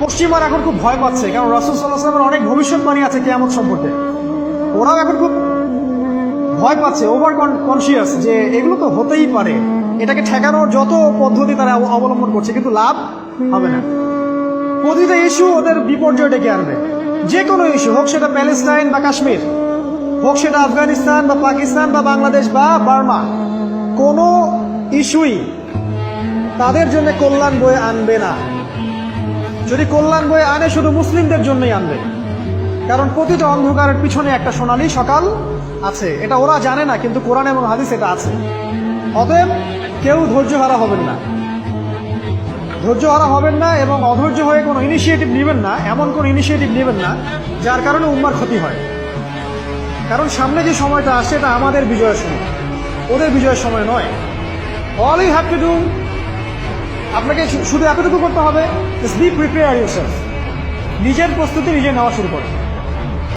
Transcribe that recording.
পশ্চিমারা এখন খুব ভয় পাচ্ছে, কারণ রাসূল সাল্লাল্লাহু আলাইহি ওয়াসাল্লামের অনেক ভবিষ্যৎবাণী আছে কিয়ামত সম্পর্কে। ওরাও এখন খুব ভয় পাচ্ছে, ওভার কনসিয়াস যে এগুলো তো হতেই পারে। এটাকে ঠেকানোর যত পদ্ধতি তারা অবলম্বন করছে, কিন্তু লাভ হবে না। প্রতিটা ইস্যু ওদের বিপর্যয় ডেকে আনবে। যে কোনো ইস্যু হোক, সেটা প্যালেস্টাইন বা কাশ্মীর, হোক সেটা আফগানিস্তান বা পাকিস্তান বা বাংলাদেশ বা বার্মা, কোনো ইস্যুই তাদের জন্য কল্যাণ বয়ে আনবে না। যদি কল্যাণ বয়ে আনে, শুধু মুসলিমদের জন্যই আনবে, কারণ প্রতিটা অন্ধকারের পিছনে একটা সোনালী সকাল আছে। এটা ওরা জানে না, কিন্তু কোরআন এবং হাদিস এটা আছে। অতএব কেউ ধৈর্য হারা হবেন না, ধৈর্য হারা হবেন না, এবং অধৈর্য হয়ে কোনো ইনিশিয়েটিভ নেবেন না, এমন কোনো ইনিশিয়েটিভ নেবেন না যার কারণে উম্মার ক্ষতি হয়। কারণ সামনে যে সময়টা আসছে, এটা আমাদের বিজয়ের সময়, ওদের বিজয়ের সময় নয়। All you have to do, আপনাকে শুধু এতটুকু করতে হবে, জাস্ট বি প্রিপেয়ার ইউরসেলফ। নিজের প্রস্তুতি নিজে নেওয়া শুরু করুন।